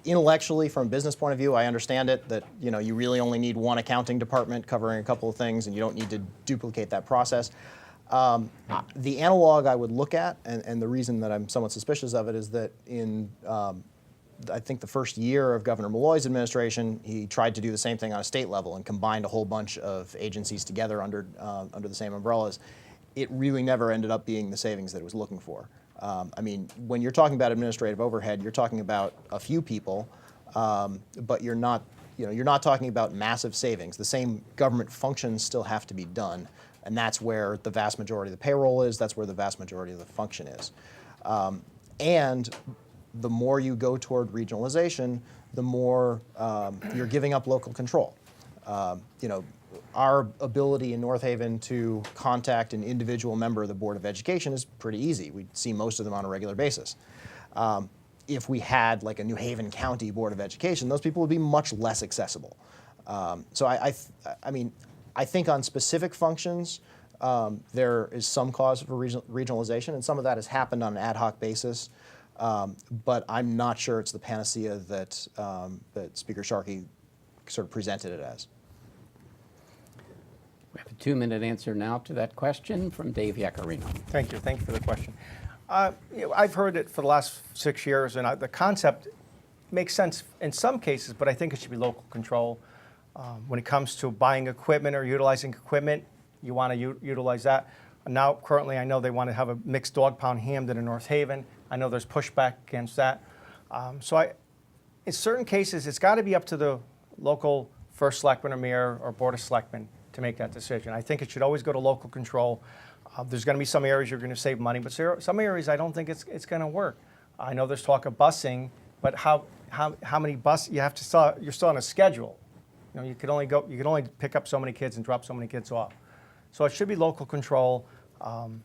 Intellectually, from a business point of view, I understand it, that you really only need one accounting department covering a couple of things and you don't need to duplicate that process. The analog I would look at, and the reason that I'm somewhat suspicious of it, is that in I think the first year of Governor Malloy's administration, he tried to do the same thing on a state level and combined a whole bunch of agencies together under the same umbrellas. It really never ended up being the savings that it was looking for. I mean, when you're talking about administrative overhead, you're talking about a few people, but you're not talking about massive savings. The same government functions still have to be done, and that's where the vast majority of the payroll is. That's where the vast majority of the function is. And the more you go toward regionalization, the more you're giving up local control. Our ability in North Haven to contact an individual member of the Board of Education is pretty easy. We see most of them on a regular basis. If we had like a New Haven County Board of Education, those people would be much less accessible. So I mean, I think on specific functions, there is some cause for regionalization, and some of that has happened on an ad hoc basis. But I'm not sure it's the panacea that Speaker Sharkey sort of presented it as. We have a 2-minute answer now to that question from Dave Yaccarino. Thank you for the question. I've heard it for the last 6 years, and the concept makes sense in some cases, but I think it should be local control. When it comes to buying equipment or utilizing equipment, you want to utilize that. Now, currently, I know they want to have a mixed dog pound Hamden in North Haven. I know there's pushback against that. In certain cases, it's got to be up to the local first selectman or mayor or board of selectmen to make that decision. I think it should always go to local control. There's going to be some areas you're going to save money, but some areas I don't think it's going to work. I know there's talk of busing, but how many buses you have to you're still on a schedule. You can only pick up so many kids and drop so many kids off. So it should be local control, and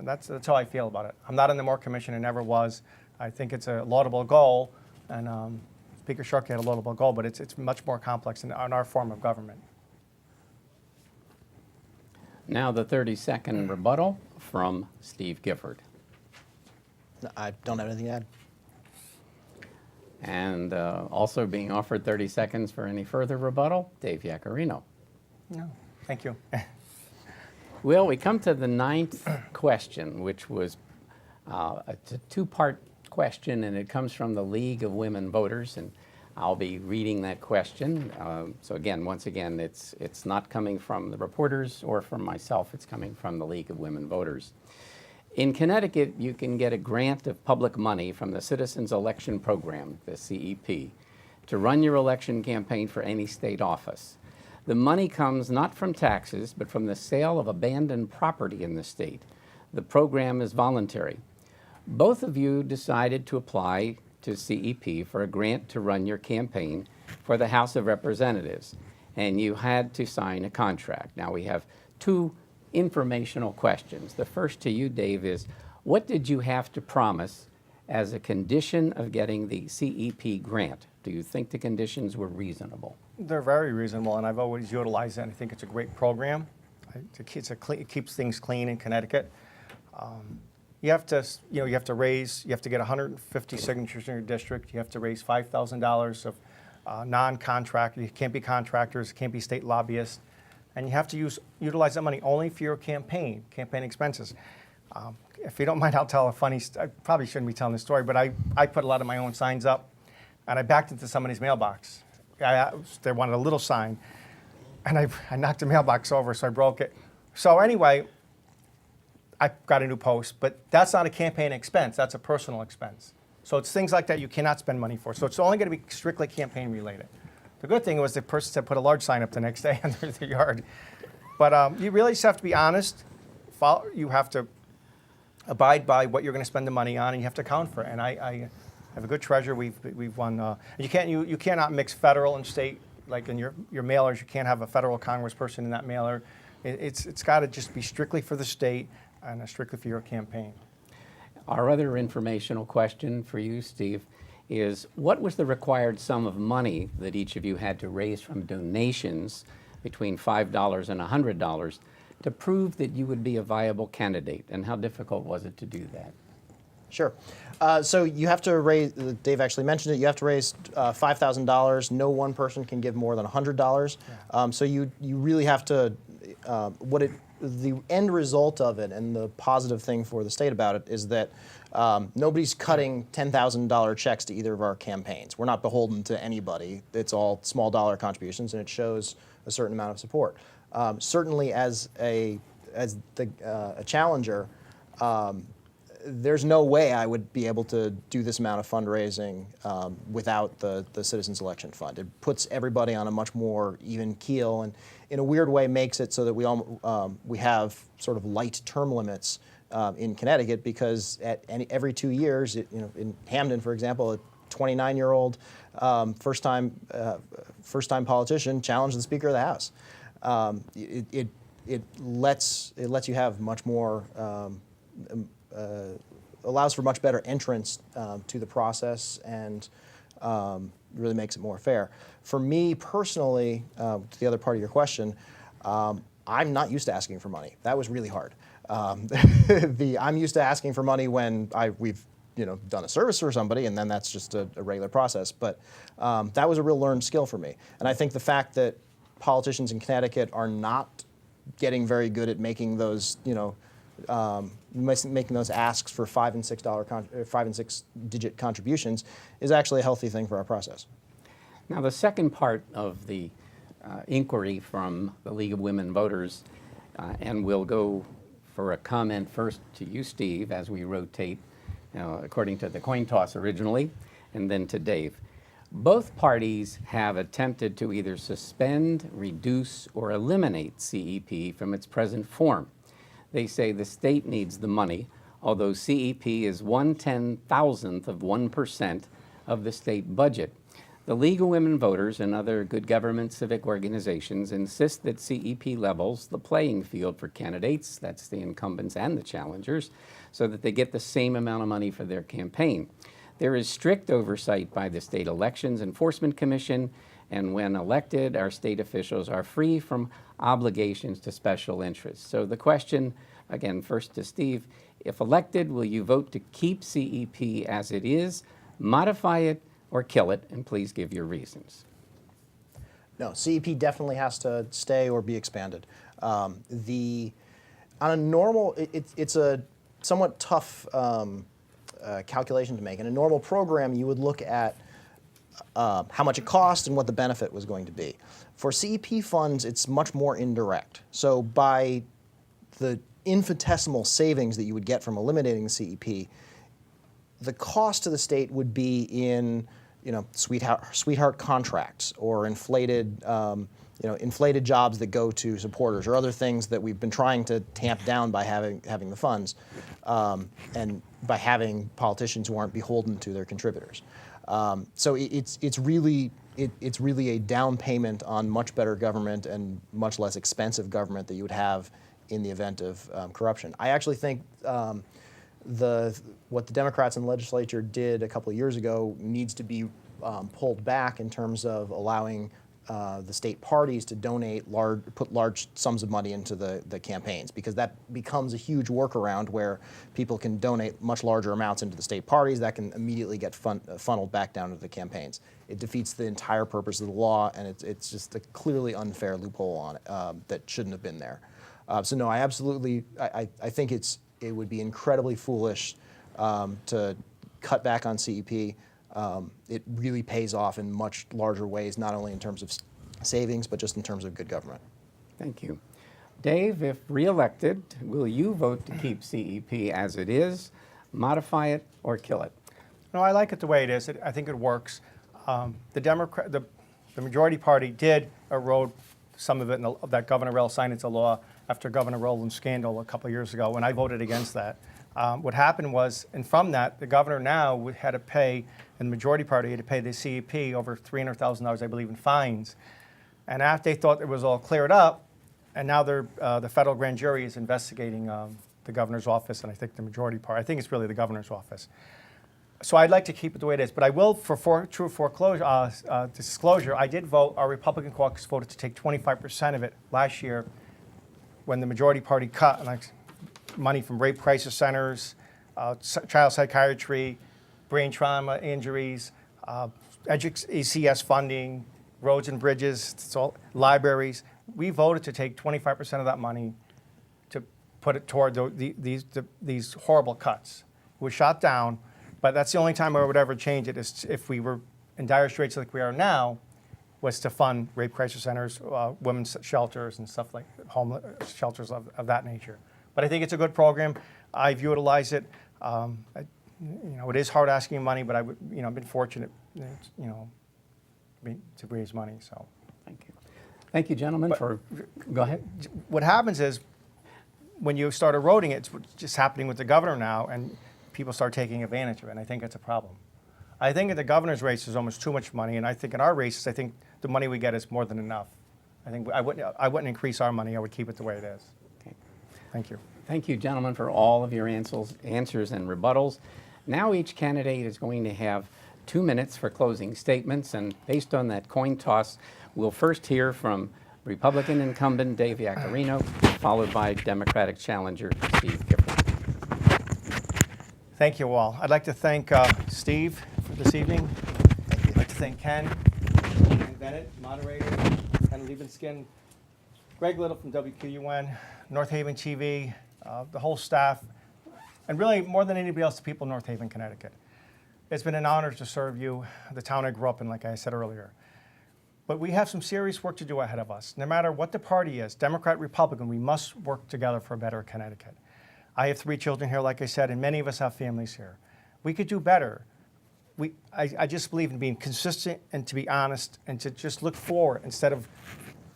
that's how I feel about it. I'm not in the Moore Commission, and never was. I think it's a laudable goal, and Speaker Sharkey had a laudable goal, but it's much more complex in our form of government. Now the 30-second rebuttal from Steve Gifford. I don't have anything to add. And also being offered 30 seconds for any further rebuttal, Dave Yaccarino. No, thank you. Well, we come to the 9th question, which was a 2-part question, and it comes from the League of Women Voters, and I'll be reading that question. So again, once again, it's not coming from the reporters or from myself. It's coming from the League of Women Voters. In Connecticut, you can get a grant of public money from the Citizens Election Program, the CEP, to run your election campaign for any state office. The money comes not from taxes, but from the sale of abandoned property in the state. The program is voluntary. Both of you decided to apply to CEP for a grant to run your campaign for the House of Representatives, and you had to sign a contract. Now we have 2 informational questions. The first to you, Dave, is what did you have to promise as a condition of getting the CEP grant? Do you think the conditions were reasonable? They're very reasonable, and I've always utilized it. I think it's a great program. It keeps things clean in Connecticut. You have to get 150 signatures in your district. You have to raise $5,000 of non-contract. You can't be contractors, can't be state lobbyists, and you have to utilize that money only for your campaign expenses. If you don't mind, I'll tell a funny. I probably shouldn't be telling this story, but I put a lot of my own signs up, and I backed into somebody's mailbox. They wanted a little sign, and I knocked the mailbox over, so I broke it. So anyway, I got a new post, but that's not a campaign expense. That's a personal expense. So it's things like that you cannot spend money for. So it's only going to be strictly campaign related. The good thing was the person said put a large sign up the next day under their yard. But you really just have to be honest. You have to abide by what you're going to spend the money on, and you have to account for it. And I have a good treasurer. We've won. You cannot mix federal and state. Like in your mailers, you can't have a federal congressperson in that mailer. It's got to just be strictly for the state and strictly for your campaign. Our other informational question for you, Steve, is what was the required sum of money that each of you had to raise from donations between $5 and $100 to prove that you would be a viable candidate, and how difficult was it to do that? Sure. So you have to raise, Dave actually mentioned it, you have to raise $5,000. No one person can give more than $100. So you really have to, the end result of it and the positive thing for the state about it is that nobody's cutting $10,000 checks to either of our campaigns. We're not beholden to anybody. It's all small dollar contributions, and it shows a certain amount of support. Certainly as a challenger, there's no way I would be able to do this amount of fundraising without the Citizens Election Fund. It puts everybody on a much more even keel, and in a weird way makes it so that we have sort of light term limits in Connecticut, because at every 2 years, in Hamden, for example, a 29-year-old first-time politician challenged the Speaker of the House. It lets you have much more. Allows for much better entrance to the process, and really makes it more fair. For me personally, to the other part of your question, I'm not used to asking for money. That was really hard. I'm used to asking for money when we've done a service for somebody, and then that's just a regular process. But that was a real learned skill for me. And I think the fact that politicians in Connecticut are not getting very good at making those, making those asks for $5 and $6 contributions is actually a healthy thing for our process. Now, the second part of the inquiry from the League of Women Voters, and we'll go for a comment first to you, Steve, as we rotate, according to the coin toss originally, and then to Dave. Both parties have attempted to either suspend, reduce, or eliminate CEP from its present form. They say the state needs the money, although CEP is 1/10,000th of 1% of the state budget. The League of Women Voters and other good government civic organizations insist that CEP levels the playing field for candidates, that's the incumbents and the challengers, so that they get the same amount of money for their campaign. There is strict oversight by the State Elections Enforcement Commission, and when elected, our state officials are free from obligations to special interests. So the question, again, first to Steve, if elected, will you vote to keep CEP as it is, modify it, or kill it? And please give your reasons. No, CEP definitely has to stay or be expanded. On a normal, it's a somewhat tough calculation to make. In a normal program, you would look at how much it cost and what the benefit was going to be. For CEP funds, it's much more indirect. So by the infinitesimal savings that you would get from eliminating CEP, the cost to the state would be in sweetheart contracts or inflated jobs that go to supporters or other things that we've been trying to tamp down by having the funds and by having politicians who aren't beholden to their contributors. So it's really a down payment on much better government and much less expensive government that you would have in the event of corruption. I actually think what the Democrats in the legislature did a couple of years ago needs to be pulled back in terms of allowing the state parties to put large sums of money into the campaigns, because that becomes a huge workaround where people can donate much larger amounts into the state parties that can immediately get funneled back down to the campaigns. It defeats the entire purpose of the law, and it's just a clearly unfair loophole on it that shouldn't have been there. So no, I think it would be incredibly foolish to cut back on CEP. It really pays off in much larger ways, not only in terms of savings, but just in terms of good government. Thank you. Dave, if reelected, will you vote to keep CEP as it is, modify it, or kill it? No, I like it the way it is. I think it works. The majority party did erode some of it, that Governor Rell signed into law after Governor Rowland's scandal a couple of years ago, when I voted against that. What happened was, and from that, the governor now had to pay, and the majority party had to pay the CEP over $300,000, I believe, in fines. And after they thought it was all cleared up, and now the federal grand jury is investigating the governor's office, and I think the majority party, I think it's really the governor's office. So I'd like to keep it the way it is, but I will, for true disclosure, I did vote, our Republican caucus voted to take 25% of it last year when the majority party cut money from rape crisis centers, child psychiatry, brain trauma injuries, ECS funding, roads and bridges, libraries. We voted to take 25% of that money to put it toward these horrible cuts. It was shot down, but that's the only time I would ever change it, is if we were in dire straits like we are now, was to fund rape crisis centers, women's shelters, and stuff like homeless shelters of that nature. But I think it's a good program. I've utilized it. It is hard asking money, but I've been fortunate, to raise money. So, thank you. Thank you, gentlemen. Go ahead. What happens is, when you start eroding it, it's just happening with the governor now, and people start taking advantage of it. And I think that's a problem. I think in the governor's race is almost too much money, and I think in our races, I think the money we get is more than enough. I think I wouldn't increase our money. I would keep it the way it is. Okay. Thank you. Thank you, gentlemen, for all of your answers and rebuttals. Now each candidate is going to have 2 minutes for closing statements, and based on that coin toss, we'll first hear from Republican incumbent Dave Yaccarino, followed by Democratic challenger Steve Gifford. Thank you all. I'd like to thank Steve for this evening. I'd like to thank Ken Bennett, moderator, Ken Liebenskin, Greg Little from WQUN, North Haven TV, the whole staff, and really more than anybody else, the people of North Haven, Connecticut. It's been an honor to serve you, the town I grew up in, like I said earlier. But we have some serious work to do ahead of us. No matter what the party is, Democrat, Republican, we must work together for a better Connecticut. I have 3 children here, like I said, and many of us have families here. We could do better. I just believe in being consistent and to be honest and to just look forward instead of,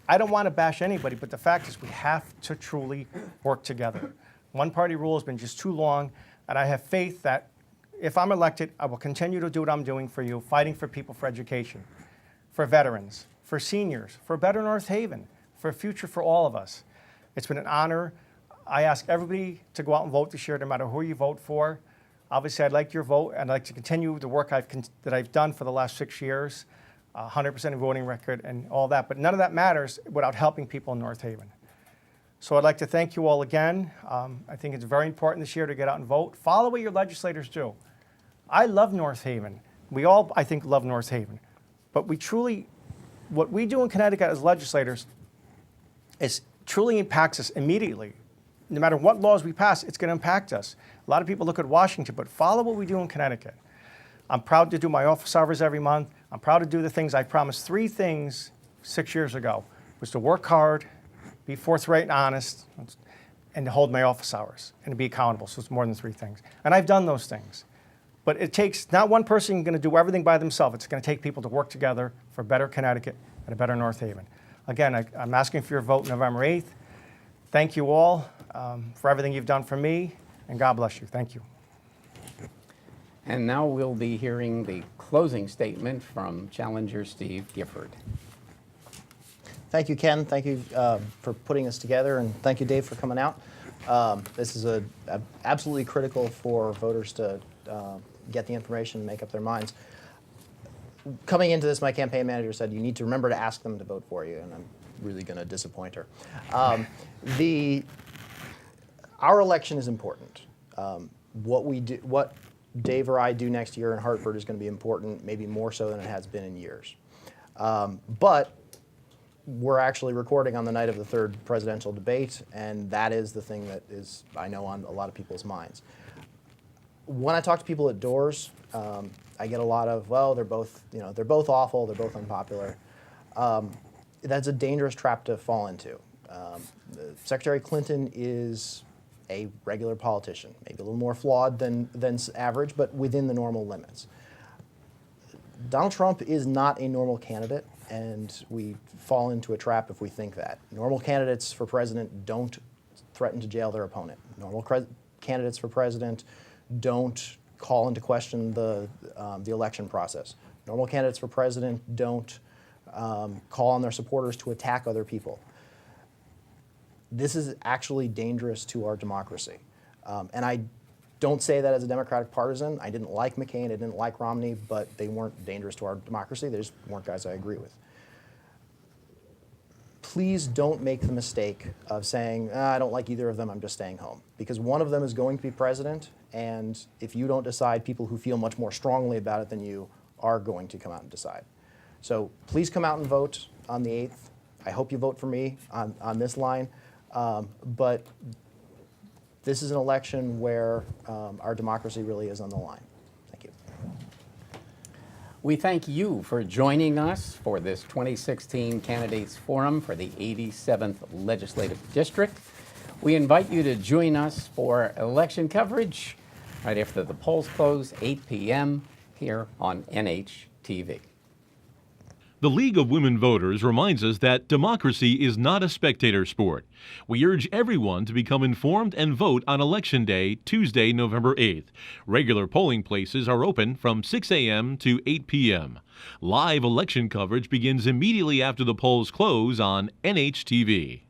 I don't want to bash anybody, but the fact is we have to truly work together. One-party rule has been just too long, and I have faith that if I'm elected, I will continue to do what I'm doing for you, fighting for people, for education, for veterans, for seniors, for a better North Haven, for a future for all of us. It's been an honor. I ask everybody to go out and vote this year, no matter who you vote for. Obviously, I'd like your vote, and I'd like to continue the work that I've done for the last 6 years, 100% voting record and all that. But none of that matters without helping people in North Haven. So I'd like to thank you all again. I think it's very important this year to get out and vote. Follow what your legislators do. I love North Haven. We all, I think, love North Haven. But what we do in Connecticut as legislators truly impacts us immediately. No matter what laws we pass, it's going to impact us. A lot of people look at Washington, but follow what we do in Connecticut. I'm proud to do my office hours every month. I'm proud to do the things I promised. 3 things 6 years ago was to work hard, be forthright and honest, and to hold my office hours and to be accountable. So it's more than 3 things. And I've done those things. But it takes not one person going to do everything by themselves. It's going to take people to work together for a better Connecticut and a better North Haven. Again, I'm asking for your vote November 8th. Thank you all for everything you've done for me, and God bless you. Thank you. And now we'll be hearing the closing statement from challenger Steve Gifford. Thank you, Ken. Thank you for putting this together, and thank you, Dave, for coming out. This is absolutely critical for voters to get the information and make up their minds. coming into this, my campaign manager said, you need to remember to ask them to vote for you, and I'm really going to disappoint her. Our election is important. What Dave or I do next year in Hartford is going to be important, maybe more so than it has been in years. But we're actually recording on the night of the third presidential debate, and that is the thing that is, I know, on a lot of people's minds. When I talk to people at doors, I get a lot of, well, they're both awful, they're both unpopular. That's a dangerous trap to fall into. Secretary Clinton is a regular politician, maybe a little more flawed than average, but within the normal limits. Donald Trump is not a normal candidate, and we fall into a trap if we think that. Normal candidates for president don't threaten to jail their opponent. Normal candidates for president don't call into question the election process. Normal candidates for president don't call on their supporters to attack other people. This is actually dangerous to our democracy. And I don't say that as a Democratic partisan. I didn't like McCain, I didn't like Romney, but they weren't dangerous to our democracy. They just weren't guys I agree with. Please don't make the mistake of saying, I don't like either of them, I'm just staying home. Because one of them is going to be president, and if you don't decide, people who feel much more strongly about it than you are going to come out and decide. So please come out and vote on the 8th. I hope you vote for me on this line. But this is an election where our democracy really is on the line. Thank you. We thank you for joining us for this 2016 Candidates Forum for the 87th Legislative District. We invite you to join us for election coverage right after the polls close, 8 p.m. here on NHTV. The League of Women Voters reminds us that democracy is not a spectator sport. We urge everyone to become informed and vote on Election Day, Tuesday, November 8th. Regular polling places are open from 6 a.m. to 8 p.m. Live election coverage begins immediately after the polls close on NHTV.